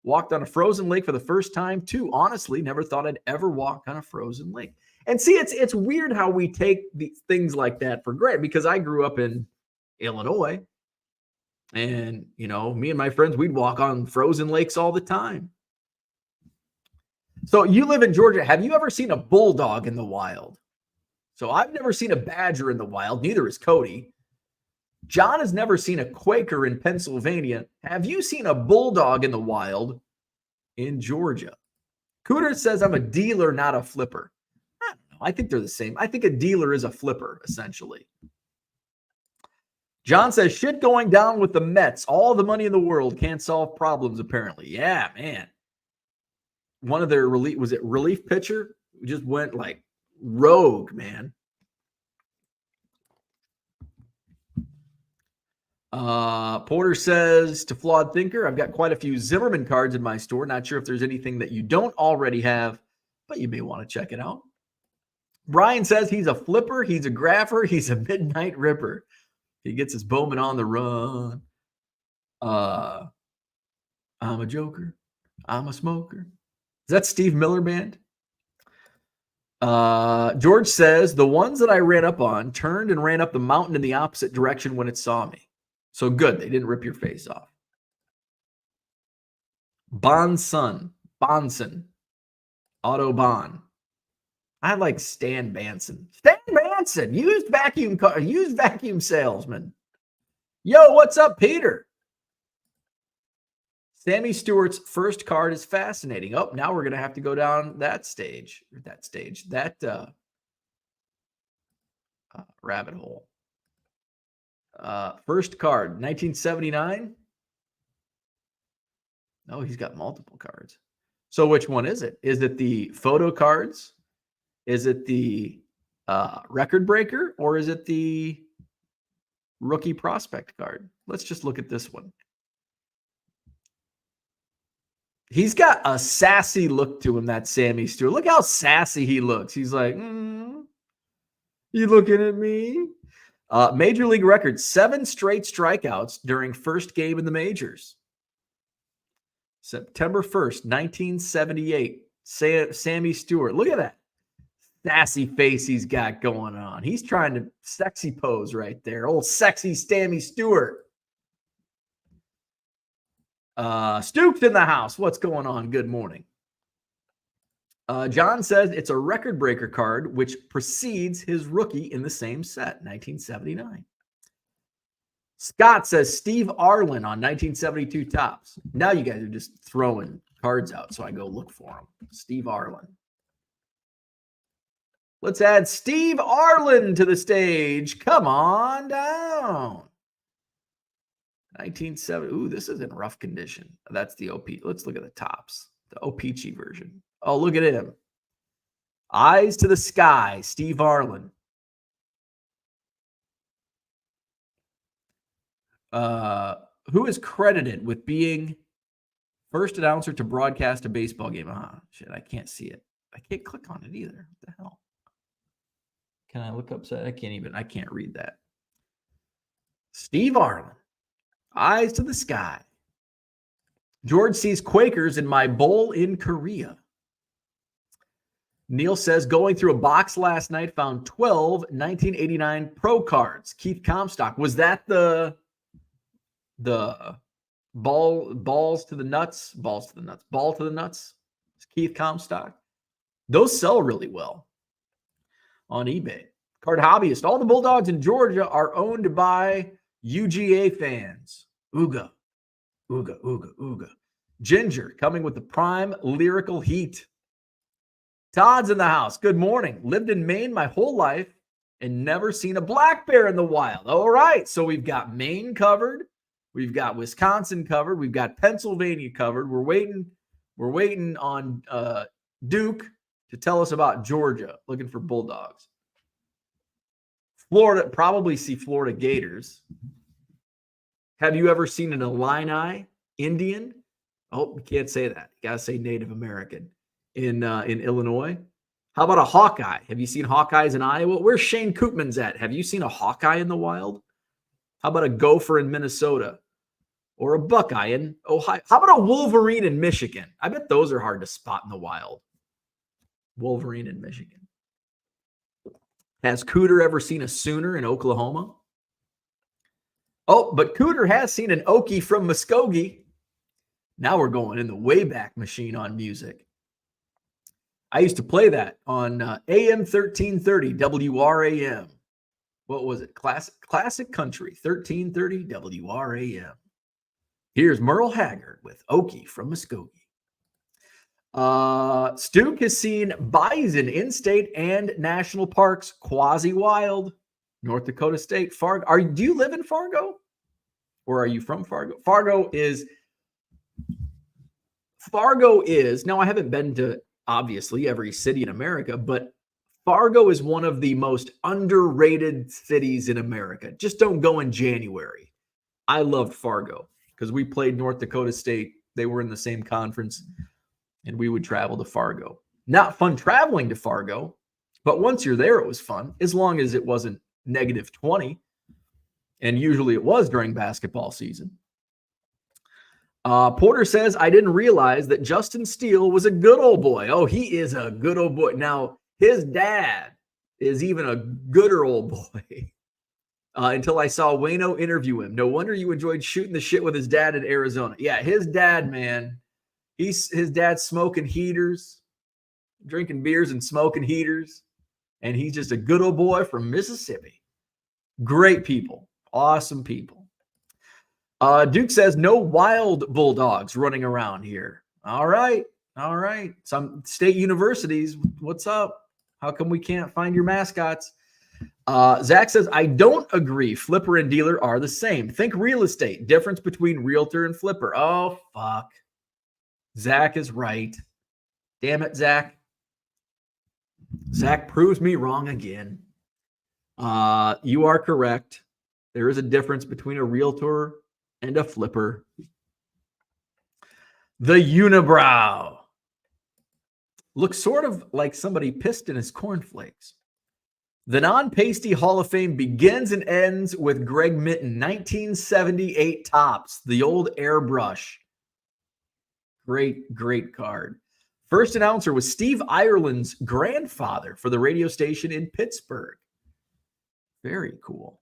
Walked on a frozen lake for the first time, too. Honestly, never thought I'd ever walk on a frozen lake. And see, it's weird how we take these things like that for granted because I grew up in Illinois. And, you know, me and my friends, we'd walk on frozen lakes all the time. So you live in Georgia. Have you ever seen a bulldog in the wild? So I've never seen a badger in the wild. Neither has Cody. John has never seen a Quaker in Pennsylvania. Have you seen a bulldog in the wild in Georgia? Cooter says I'm a dealer, not a flipper. I don't know. I think they're the same. I think a dealer is a flipper, essentially. John says, shit going down with the Mets. All the money in the world can't solve problems, apparently. Yeah, man. One of their relief pitcher just went like rogue, man. Porter says to Flawed Thinker, I've got quite a few Zimmerman cards in my store. Not sure if there's anything that you don't already have, but you may want to check it out. Brian says he's a flipper, he's a grapher, he's a midnight ripper. He gets his Bowman on the run. I'm a joker. I'm a smoker. Is that Steve Miller Band? George says the ones that I ran up on turned and ran up the mountain in the opposite direction when it saw me. So good. They didn't rip your face off. Bonson. Autobahn. I like Stan Banson. Stan Banson, used vacuum salesman. Yo, what's up, Peter? Sammy Stewart's first card is fascinating. Oh, now we're going to have to go down that rabbit hole. First card, 1979. No, he's got multiple cards. So which one is it? Is it the photo cards? Is it the record breaker? Or is it the rookie prospect card? Let's just look at this one. He's got a sassy look to him, that Sammy Stewart. Look how sassy he looks. He's like, you looking at me? Major League record, 7 straight strikeouts during first game in the majors. September 1st, 1978. Sammy Stewart. Look at that sassy face he's got going on. He's trying to sexy pose right there. Old sexy Sammy Stewart. Stoops in the house. What's going on? Good morning. John says it's a record breaker card, which precedes his rookie in the same set, 1979. Scott says Steve Arlen on 1972 Topps. Now you guys are just throwing cards out, so I go look for them. Steve Arlen. Let's add Steve Arlen to the stage. Come on down. 1970. Ooh, this is in rough condition. That's the OP. Let's look at the Topps. The OPG version. Oh, look at him. Eyes to the sky. Steve Arlen. Who is credited with being first announcer to broadcast a baseball game? Shit, I can't see it. I can't click on it either. What the hell? Can I look upside? I can't read that. Steve Arlen. Eyes to the sky. George sees Quakers in my bowl in Korea. Neil says, going through a box last night, found 12 1989 Pro cards. Keith Comstock. Was that the balls to the nuts? Ball to the nuts. Keith Comstock. Those sell really well on eBay. Card Hobbyist. All the Bulldogs in Georgia are owned by UGA fans. Ooga. Ginger coming with the prime lyrical heat. Todd's in the house. Good morning. Lived in Maine my whole life and never seen a black bear in the wild. All right. So we've got Maine covered. We've got Wisconsin covered. We've got Pennsylvania covered. We're waiting on Duke to tell us about Georgia, looking for bulldogs. Florida, probably see Florida Gators. Have you ever seen an Illini Indian? Oh, we can't say that. You got to say Native American in Illinois. How about a Hawkeye? Have you seen Hawkeyes in Iowa? Where's Shane Koopman's at? Have you seen a Hawkeye in the wild? How about a Gopher in Minnesota? Or a Buckeye in Ohio? How about a Wolverine in Michigan? I bet those are hard to spot in the wild. Wolverine in Michigan. Has Cooter ever seen a Sooner in Oklahoma? Oh, but Cooter has seen an Okie from Muskogee. Now we're going in the Wayback Machine on music. I used to play that on AM 1330 WRAM. What was it? Classic Country 1330 WRAM. Here's Merle Haggard with Okie from Muskogee. Stuke has seen bison in state and national parks, quasi-wild. North Dakota State, Fargo. Do you live in Fargo? Or are you from Fargo? Fargo is, now I haven't been to obviously every city in America, but Fargo is one of the most underrated cities in America. Just don't go in January. I loved Fargo because we played North Dakota State. They were in the same conference. And we would travel to Fargo. Not fun traveling to Fargo, but once you're there, it was fun, as long as it wasn't -20. And usually it was during basketball season. Porter says, I didn't realize that Justin Steele was a good old boy. Oh, he is a good old boy. Now, his dad is even a gooder old boy. Until I saw Wayno interview him. No wonder you enjoyed shooting the shit with his dad in Arizona. Yeah, his dad, man. His dad's smoking heaters, drinking beers and smoking heaters. And he's just a good old boy from Mississippi. Great people. Awesome people. Duke says, no wild bulldogs running around here. All right. Some state universities, what's up? How come we can't find your mascots? Zach says, I don't agree. Flipper and dealer are the same. Think real estate. Difference between realtor and flipper. Oh, fuck. Zach is right. Damn it, Zach. Zach proves me wrong again. You are correct. There is a difference between a realtor and a flipper. The unibrow looks sort of like somebody pissed in his cornflakes. The non-pasty Hall of Fame begins and ends with Greg Mitton, 1978 Topps, the old airbrush. Great card. First announcer was Steve Ireland's grandfather for the radio station in Pittsburgh. Very cool.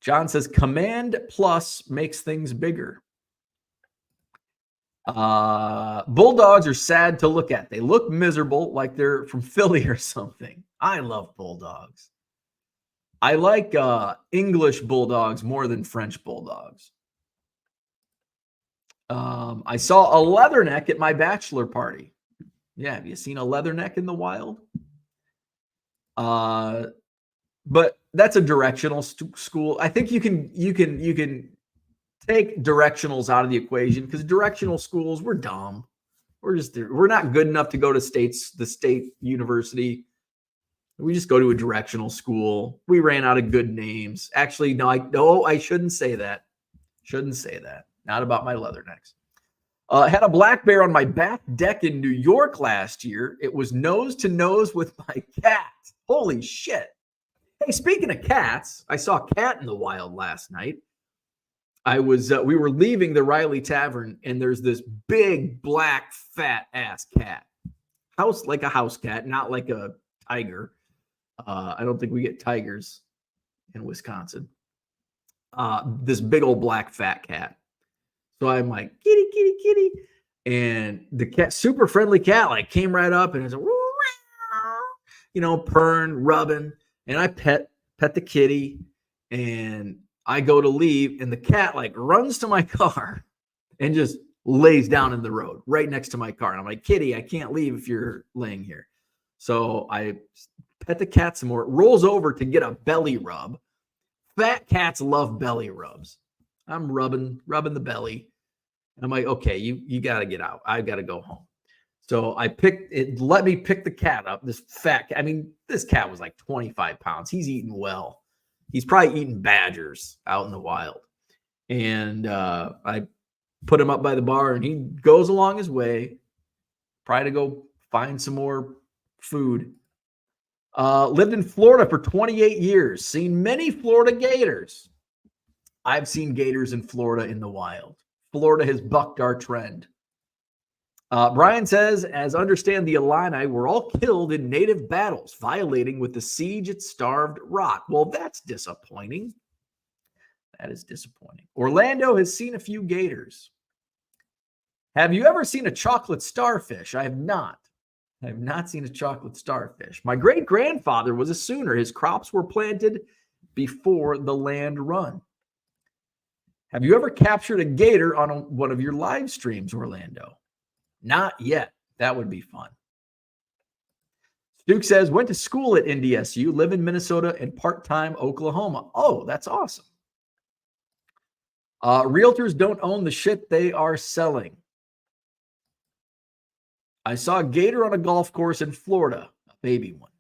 John says, Command Plus makes things bigger. Bulldogs are sad to look at. They look miserable, like they're from Philly or something. I love bulldogs. I like English bulldogs more than French bulldogs. I saw a leatherneck at my bachelor party. Yeah, have you seen a leatherneck in the wild? But that's a directional school. I think you can take directionals out of the equation because directional schools, we're dumb. We're not good enough to go to the state university. We just go to a directional school. We ran out of good names. Actually, no, I shouldn't say that. Not about my leathernecks. Had a black bear on my back deck in New York last year. It was nose to nose with my cat. Holy shit. Hey, speaking of cats, I saw a cat in the wild last night. We were leaving the Riley Tavern, and there's this big, black, fat-ass cat. Like a house cat, not like a tiger. I don't think we get tigers in Wisconsin. This big old black, fat cat. So I'm like, kitty, kitty, kitty. And the cat, super friendly cat, like came right up and it's purring, rubbing. And I pet the kitty, and I go to leave, and the cat like runs to my car and just lays down in the road right next to my car. And I'm like, kitty, I can't leave if you're laying here. So I pet the cat some more. It rolls over to get a belly rub. Fat cats love belly rubs. I'm rubbing the belly. I'm like, okay, you got to get out. I got to go home. So I picked it. Let me pick the cat up. This fat cat. I mean, this cat was like 25 pounds. He's eating well. He's probably eating badgers out in the wild. And I put him up by the bar, and he goes along his way, probably to go find some more food. Lived in Florida for 28 years. Seen many Florida gators. I've seen gators in Florida in the wild. Florida has bucked our trend. Brian says, as understand the Illini were all killed in native battles, violating with the siege at Starved Rock. Well, that's disappointing. That is disappointing. Orlando has seen a few gators. Have you ever seen a chocolate starfish? I have not. I have not seen a chocolate starfish. My great-grandfather was a Sooner. His crops were planted before the land run. Have you ever captured a gator on one of your live streams, Orlando? Not yet. That would be fun. Duke says, went to school at NDSU, live in Minnesota, and part-time Oklahoma. Oh, that's awesome. Realtors don't own the shit they are selling. I saw a gator on a golf course in Florida, a baby one.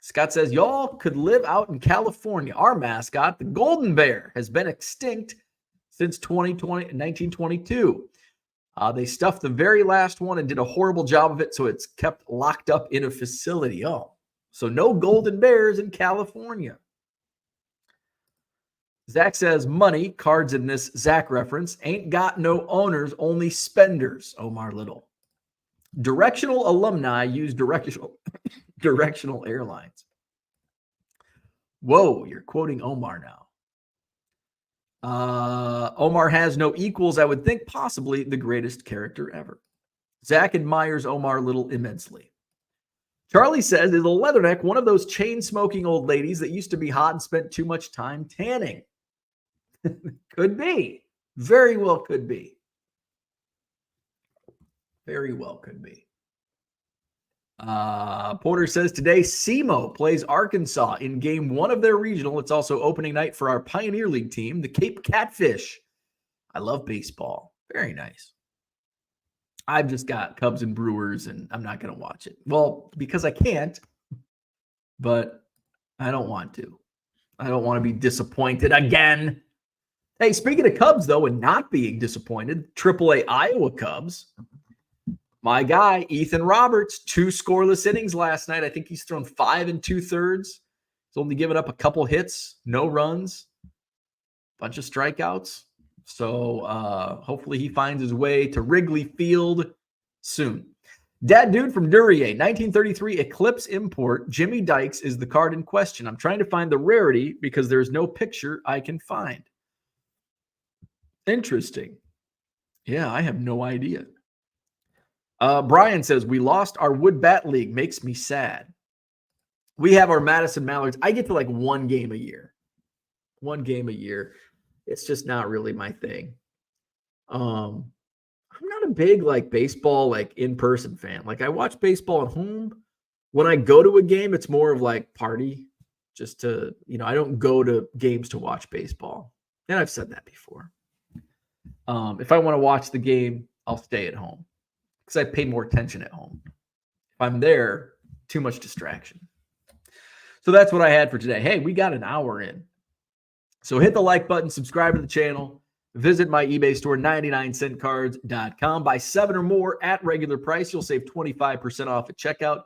Scott says, y'all could live out in California. Our mascot, the golden bear, has been extinct since 1922. They stuffed the very last one and did a horrible job of it, so it's kept locked up in a facility. Oh, so no golden bears in California. Zach says, money, cards in this Zach reference, ain't got no owners, only spenders, Omar Little. Directional alumni use directional airlines. Whoa, you're quoting Omar now. Omar has no equals. I would think possibly the greatest character ever. Zach admires Omar Little immensely. Charlie says, is a leatherneck one of those chain-smoking old ladies that used to be hot and spent too much time tanning? Could be. Very well could be. Very well could be. Porter says today SEMO plays Arkansas in game 1 of their regional. It's also opening night for our Pioneer League team, the Cape Catfish. I love baseball. Very nice. I've just got Cubs and Brewers, and I'm not going to watch it. Well, because I can't, but I don't want to. I don't want to be disappointed again. Hey, speaking of Cubs, though, and not being disappointed, AAA Iowa Cubs. My guy, Ethan Roberts, 2 scoreless innings last night. I think he's thrown 5 2/3. He's only given up a couple hits, no runs, bunch of strikeouts. So hopefully he finds his way to Wrigley Field soon. Dad Dude from Duryea, 1933 Eclipse import. Jimmy Dykes is the card in question. I'm trying to find the rarity because there's no picture I can find. Interesting. Yeah, I have no idea. Brian says, we lost our Wood Bat League. Makes me sad. We have our Madison Mallards. I get to like 1 game a year. 1 game a year. It's just not really my thing. I'm not a big like baseball, like in-person fan. Like I watch baseball at home. When I go to a game, it's more of like party. Just to, I don't go to games to watch baseball. And I've said that before. If I want to watch the game, I'll stay at home. Because I pay more attention at home. If I'm there, too much distraction. So that's what I had for today. Hey, we got an hour in. So hit the like button, subscribe to the channel, visit my eBay store, 99centcards.com. Buy 7 or more at regular price. You'll save 25% off at checkout.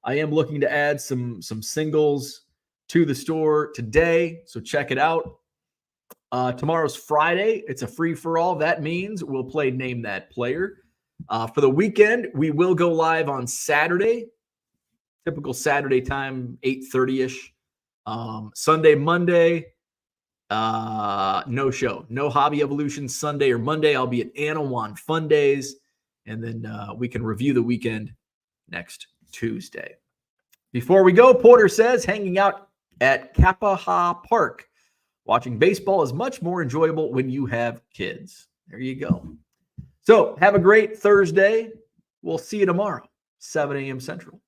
I am looking to add some singles to the store today, so check it out. Tomorrow's Friday. It's a free-for-all. That means we'll play Name That Player. For the weekend, we will go live on Saturday. Typical Saturday time, 8:30-ish. Sunday, Monday, no show. No Hobby Evolution Sunday or Monday. I'll be at Anawan Fun Days. And then we can review the weekend next Tuesday. Before we go, Porter says, hanging out at Kapaha Park. Watching baseball is much more enjoyable when you have kids. There you go. So have a great Thursday. We'll see you tomorrow, 7 a.m. Central.